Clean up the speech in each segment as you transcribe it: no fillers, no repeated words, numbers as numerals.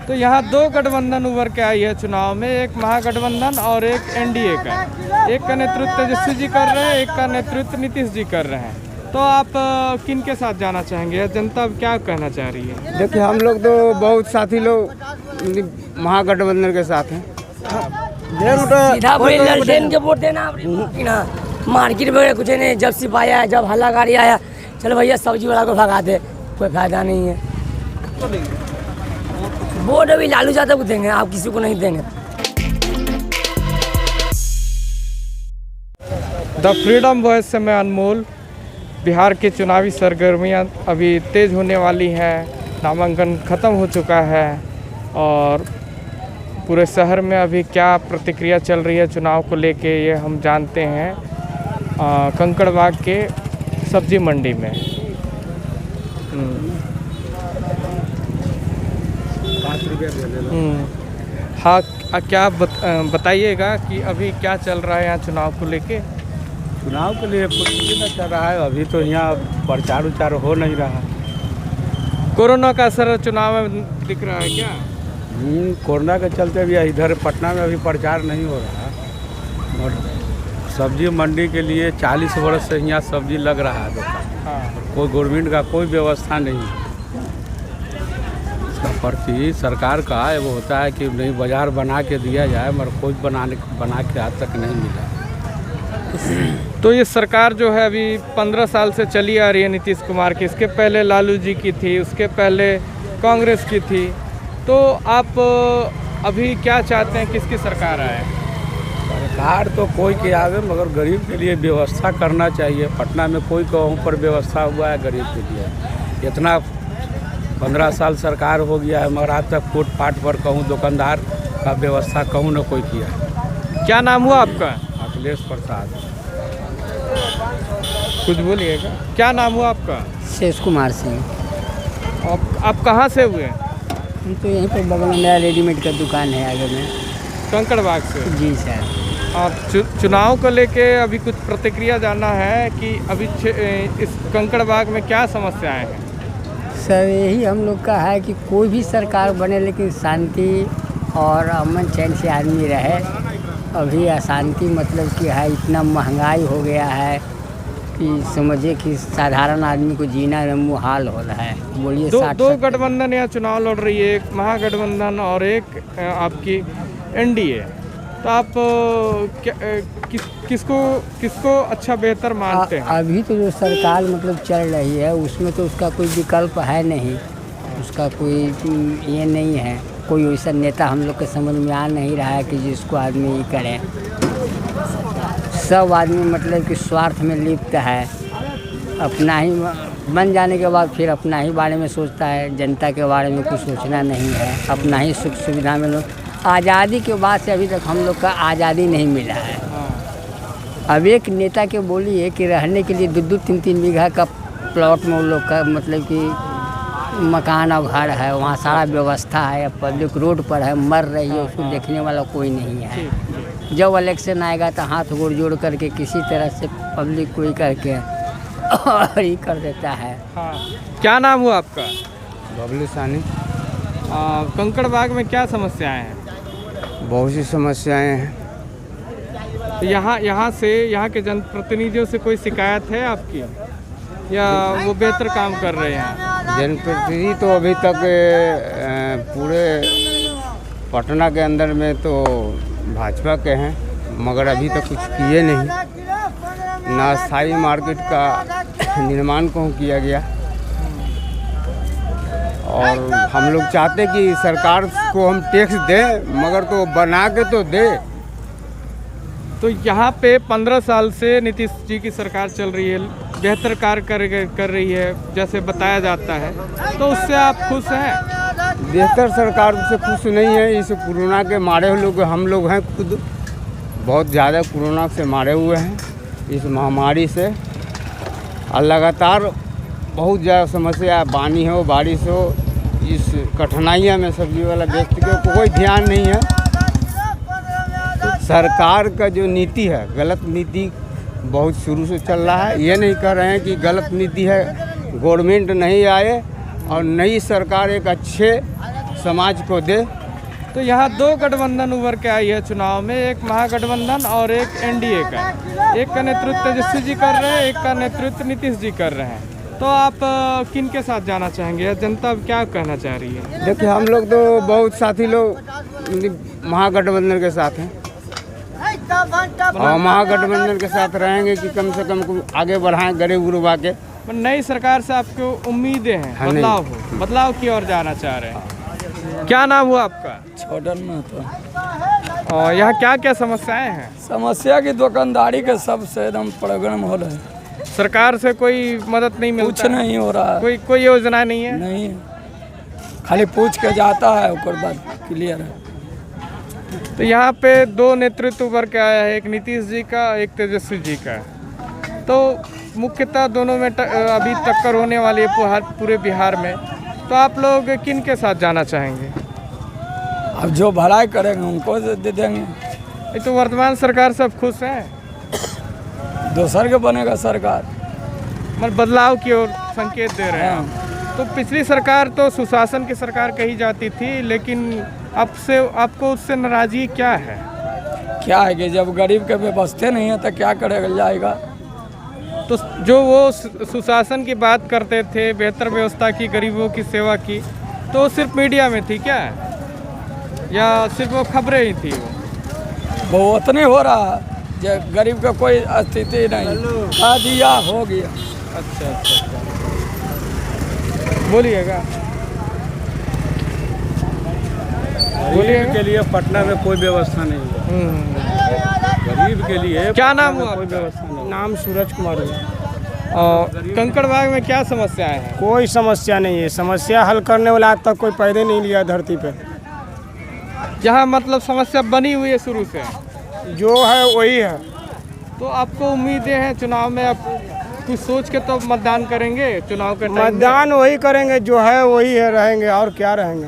तो यहाँ दो गठबंधन उभर के आई है चुनाव में, एक महागठबंधन और एक एनडीए का। एक का नेतृत्व तेजस्वी जी कर रहे हैं, एक का नेतृत्व नीतीश जी कर रहे हैं। तो आप किन के साथ जाना चाहेंगे? जनता क्या कहना चाह रही है? देखिए, हम लोग तो बहुत साथी लोग महागठबंधन के साथ हैं। के वोट देना मार्केट में कुछ नहीं, जब सिर्फ आया जब हल्ला गाड़ी आया, चलो भैया सब्जी वाला को भगा दे, कोई फायदा नहीं है। वोट अभी लालू यादव को देंगे, आप किसी को नहीं देंगे। द फ्रीडम वॉइस से मैं अनमोल। बिहार की चुनावी सरगर्मियां अभी तेज़ होने वाली हैं, नामांकन ख़त्म हो चुका है और पूरे शहर में अभी क्या प्रतिक्रिया चल रही है चुनाव को लेके, ये हम जानते हैं कंकड़बाग के सब्जी मंडी में। हाँ, क्या बताइएगा कि अभी क्या चल रहा है यहाँ चुनाव को लेके? चुनाव के लिए कुछ नहीं चल रहा है, अभी तो यहाँ प्रचार उचार हो नहीं रहा। कोरोना का असर चुनाव में दिख रहा है क्या? कोरोना के चलते भी इधर पटना में अभी प्रचार नहीं हो रहा। और सब्जी मंडी के लिए 40 वर्ष से यहाँ सब्जी लग रहा है दुकान। हाँ। कोई गवर्नमेंट का कोई व्यवस्था नहीं है। इसका पर्ची सरकार का है, वो होता है कि नहीं बाजार बना के दिया जाए, मगर कोई बना के आज तक नहीं मिला। तो ये सरकार जो है अभी 15 साल से चली आ रही है नीतीश कुमार की, इसके पहले लालू जी की थी, उसके पहले कांग्रेस की थी। तो आप अभी क्या चाहते हैं, किसकी सरकार आए? सरकार तो कोई के आवे, मगर गरीब के लिए व्यवस्था करना चाहिए। पटना में कोई कहूँ पर व्यवस्था हुआ है गरीब के लिए? इतना 15 साल सरकार हो गया है, मगर आज तक फूट फाट पर कहूँ दुकानदार का व्यवस्था कहूँ न कोई किया है। क्या नाम हुआ आपका? अखिलेश प्रसाद। कुछ बोलिएगा। क्या नाम हुआ आपका? शेष कुमार सिंह। आप कहाँ से हुए? हम तो यहीं पर बगल में मेरा रेडीमेड का दुकान है आगे में। कंकड़बाग से? जी सर। आप चुनाव को लेके अभी कुछ प्रतिक्रिया जानना है कि अभी इस कंकड़बाग में क्या समस्याएं हैं? सर यही हम लोग का है कि कोई भी सरकार बने लेकिन शांति और अमन चैन से आदमी रहे। अभी अशांति मतलब कि है, इतना महंगाई हो गया है कि समझिए कि साधारण आदमी को जीना मुहाल हो रहा है। बोलिए दो गठबंधन यहाँ चुनाव लड़ रही है, एक महागठबंधन और एक आपकी एनडीए। तो आप किसको अच्छा बेहतर मानते हैं? अभी तो जो सरकार मतलब चल रही है उसमें तो उसका कोई विकल्प है नहीं, उसका कोई ये नहीं है। कोई वैसा नेता हम लोग के समझ में आ नहीं रहा है कि जिसको आदमी ये करे। सब आदमी मतलब कि स्वार्थ में लिप्त है। अपना ही बन जाने के बाद फिर अपना ही बारे में सोचता है, जनता के बारे में कुछ सोचना नहीं है। अपना ही सुख सुविधा में लोग, आज़ादी के बाद से अभी तक हम लोग का आज़ादी नहीं मिला है। अब एक नेता के बोली है कि रहने के लिए 2-2, 3-3 बीघा का प्लॉट में उन लोग का मतलब कि मकान और घर है, वहाँ सारा व्यवस्था है। पब्लिक रोड पर है, मर रही है, उसको देखने वाला कोई नहीं है। जब इलेक्शन आएगा तो हाथ गोड़ जोड़ करके किसी तरह से पब्लिक को ही करके और ही कर देता है। हाँ। क्या नाम हुआ आपका? बबलू सानी। कंकड़बाग में क्या समस्याएं हैं? बहुत सी समस्याएं हैं। तो यहाँ के जनप्रतिनिधियों से कोई शिकायत है आपकी, या वो बेहतर काम कर रहे हैं? जनप्रतिनिधि तो अभी तक पूरे पटना के अंदर में तो भाजपा के हैं, मगर अभी तक कुछ किए नहीं। ना स्थायी मार्केट का निर्माण कहूँ किया गया। और हम लोग चाहते कि सरकार को हम टैक्स दें, मगर तो बना के तो दे। तो यहाँ पे 15 साल से नीतीश जी की सरकार चल रही है, बेहतर कार्य कर रही है जैसे बताया जाता है, तो उससे आप खुश हैं? बेहतर सरकार से खुश नहीं है। इस कोरोना के मारे हुए हम लोग हैं, खुद बहुत ज़्यादा कोरोना से मारे हुए हैं, इस महामारी से। और लगातार बहुत ज़्यादा समस्या, पानी हो, बारिश हो, इस कठिनाइयाँ में सब्जी वाला व्यक्ति को कोई ध्यान नहीं है। सरकार का जो नीति है, गलत नीति बहुत शुरू से चल रहा है। ये नहीं कह रहे हैं कि गलत नीति है, गवर्नमेंट नहीं आए और नई सरकार एक अच्छे समाज को दे। तो यहाँ दो गठबंधन उभर के आई है चुनाव में, एक महागठबंधन और एक एनडीए का। एक का नेतृत्व तेजस्वी जी कर रहे हैं, एक का नेतृत्व नीतीश जी कर रहे हैं। तो आप किन के साथ जाना चाहेंगे? जनता क्या कहना चाह रही है? देखिए हम लोग तो बहुत साथी लोग महागठबंधन के साथ हैं और महागठबंधन के साथ रहेंगे कि कम से कम आगे बढ़ाएं गरीब गुरुबा के। नई सरकार से आपको उम्मीदें हैं बदलाव हो, बदलाव की ओर जाना चाह रहे हैं। क्या नाम हुआ आपका? छोटन महतो। और यहाँ क्या क्या समस्याएं हैं? समस्या की दुकानदारी के सबसे एकदम प्रॉब्लम हो रहा है। सरकार से कोई मदद नहीं मिलता? कुछ नहीं हो रहा है। कोई योजना नहीं है? नहीं, खाली पूछ के जाता है उसके बाद क्लियर है। तो यहाँ पे दो नेतृत्व उभर के आया है, एक नीतीश जी का, एक तेजस्वी जी का। तो मुख्यतः दोनों में अभी टक्कर होने वाली है पूरे बिहार में। तो आप लोग किन के साथ जाना चाहेंगे? अब जो भलाई करेंगे उनको दे देंगे। ये तो वर्तमान सरकार से आप खुश हैं? दोसर के बनेगा सरकार, मतलब बदलाव की ओर संकेत दे रहे हैं। तो पिछली सरकार तो सुशासन की सरकार कही जाती थी, लेकिन आपको उससे नाराजगी क्या है? क्या है कि जब गरीब के व्यवस्था नहीं है तो क्या करेगा जाएगा। तो जो वो सुशासन की बात करते थे, बेहतर व्यवस्था की, गरीबों की सेवा की, तो सिर्फ मीडिया में थी क्या, या सिर्फ वो खबरें ही थी? वो उतने हो रहा है जो गरीब का कोई स्थिति नहीं, खा दिया हो गया। अच्छा अच्छा अच्छा, बोलिएगा। गरीब के लिए पटना में कोई व्यवस्था नहीं है। गरीब के लिए क्या नाम हुआ? कोई व्यवस्था नहीं। नाम सूरज कुमार है। और कंकड़बाग में क्या समस्याएं हैं? कोई समस्या नहीं है। समस्या हल करने वाला आज तक कोई पैदे नहीं लिया धरती पे। जहाँ मतलब समस्या बनी हुई है शुरू से, जो है वही है। तो आपको उम्मीदें हैं चुनाव में? आप कुछ सोच के तो मतदान करेंगे चुनाव के टाइम में? मतदान वही करेंगे जो है वही है, रहेंगे और क्या रहेंगे।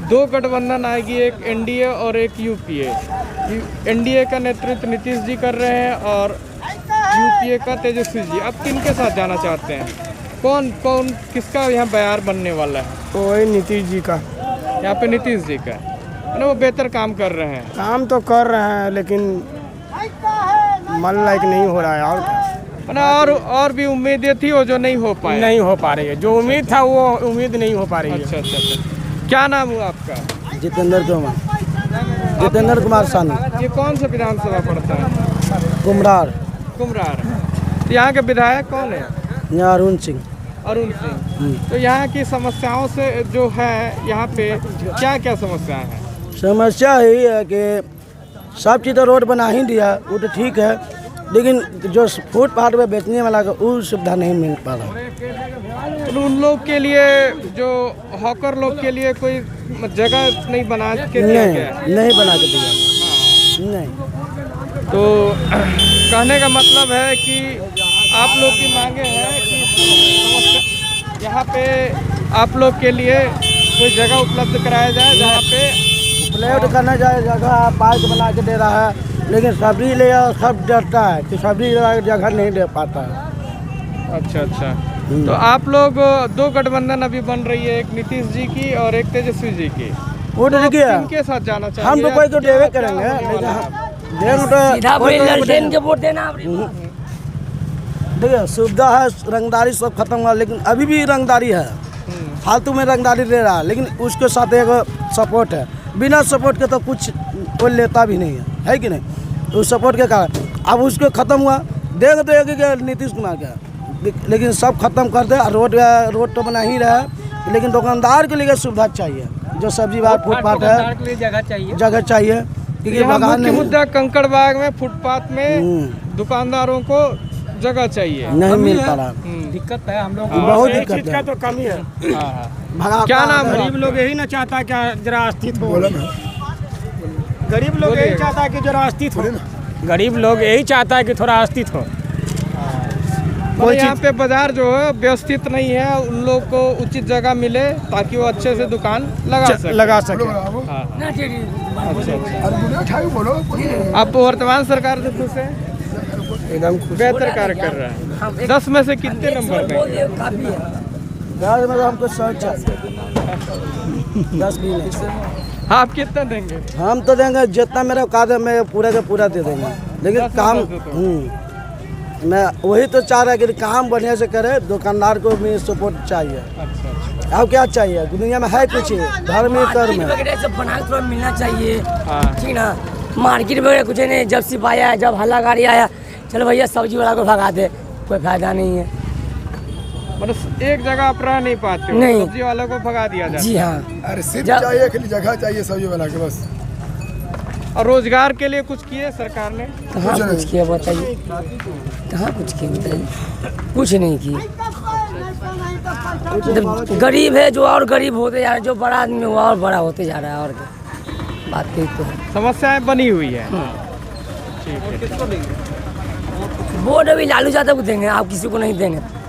दो गठबंधन आएगी, एक एनडीए और एक यूपीए। एनडीए का नेतृत्व नीतीश जी कर रहे हैं और यूपीए का तेजस्वी जी। आप किन के साथ जाना चाहते हैं? कौन किसका यहाँ बयार बनने वाला है? तो वही नीतीश जी का। यहाँ पे नीतीश जी का ना, वो बेहतर काम कर रहे हैं। काम तो कर रहे हैं लेकिन मन लायक नहीं हो रहा है। और क्या? और भी उम्मीदें थी वो जो नहीं हो पाए। नहीं हो पा रही है। जो उम्मीद था वो उम्मीद नहीं हो पा रही है। अच्छा अच्छा अच्छा। क्या नाम हुआ आपका? जितेंद्र कुमार सानी। ये कौन सा विधानसभा पड़ता है? कुम्हरार। तो यहाँ के विधायक कौन है? यहाँ अरुण सिंह। तो यहाँ की समस्याओं से जो है, यहाँ पे क्या क्या समस्याएं हैं? समस्या यही है कि सब चीज़ तो रोड बना ही दिया, वो तो ठीक है, लेकिन जो फुटपाथ पे बेचने वाला का वो सुविधा नहीं मिल पा रहा। तो उन लोग के लिए, जो हॉकर लोग के लिए कोई जगह नहीं बना के दिया गया? नहीं बना के दिया। नहीं। तो कहने का मतलब है कि आप लोग की मांगे हैं कि यहाँ पे आप लोग के लिए कोई जगह उपलब्ध कराया जाए, जहाँ पे उपलब्ध करना जाए जगह। पार्क बना के दे रहा है, लेकिन सब्जी ले सब डरता है कि सब्जी जगह नहीं दे पाता है। अच्छा अच्छा। तो आप लोग दो गठबंधन अभी बन रही है, एक नीतीश जी की और एक तेजस्वी जी की। वो तो देखिए किनके साथ जाना चाहिए? हम तो कोई को देवे करेंगे, देखिए सुविधा है, रंगदारी सब खत्म हुआ, लेकिन अभी भी रंगदारी है, फालतू में रंगदारी दे रहा है। लेकिन उसके साथ एक सपोर्ट है, बिना सपोर्ट के तो कुछ कोई लेता भी नहीं है कि नहीं? उस सपोर्ट के कारण अब उसको खत्म हुआ, देंगे तो एक नीतीश कुमार का, लेकिन सब खत्म कर दे। रोड तो बना ही रहा है, लेकिन दुकानदार के लिए सुविधा चाहिए। जो सब्जी बार फुटपाथ है, जगह चाहिए, क्योंकि मुख्य मुद्दा कंकड़बाग में फुटपाथ में दुकानदारों को जगह चाहिए, नहीं मिल पा रहा। दिक्कत है हम लोग, बहुत दिक्कत चीज का तो कमी है। क्या नाम है? गरीब लोग यही ना चाहता है क्या जरा अस्तित्व हो। गरीब लोग यही चाहता है कि जरा अस्तित्व हो। गरीब लोग यही चाहता है कि थोड़ा अस्तित्व हो। और यहाँ पे बाजार जो है व्यवस्थित नहीं है, उन लोग को उचित जगह मिले ताकि वो अच्छे से दुकान लगा सके। अच्छा। आप वर्तमान सरकार से खुश हैं? एकदम बेहतर कार्य कर रहा है। 10 में से कितने नंबर देंगे? हमको 100 चाहिए। 10 भी नहीं। आप कितना देंगे? हम तो देंगे जितना मेरा औकात है, मैं पूरा का पूरा दे देंगे, लेकिन 10 काम दे दो। मैं वही तो चाह रहा कि काम बढ़िया से करे, दुकानदार को भी सपोर्ट चाहिए। अच्छा। अब क्या चाहिए दुनिया में, है कुछ धर्म ही कर्म है। वगैरह सब बना के थोड़ा मिलना चाहिए, हाँ। ठीक ना। मार्केट वगैरह कुछ नहीं, जब सिर्फ आया, जब हल्ला गाड़ी आया, चलो भैया सब्जी वाला को भगा दे, कोई फायदा नहीं है। मतलब एक जगह आप रह नहीं पाते हो, नहीं। सब्जी वालों को भगा दिया जाता जी हाँ, अरे सिर्फ जब- चाहिए, खाली जगह चाहिए सब्जी वाला के बस। है। और रोजगार के लिए कुछ किए सरकार ने? कहाँ कुछ किया बताइए, कहाँ कुछ किया बताइए, कुछ नहीं किया। जब गरीब है जो और गरीब होते जा रहा है, जो बड़ा आदमी वो और बड़ा होते जा रहा है, और क्या बात कही तो है। समस्याएं बनी हुई है। ठीक है। वोट अभी लालू यादव को देंगे, आप किसी को नहीं देंगे।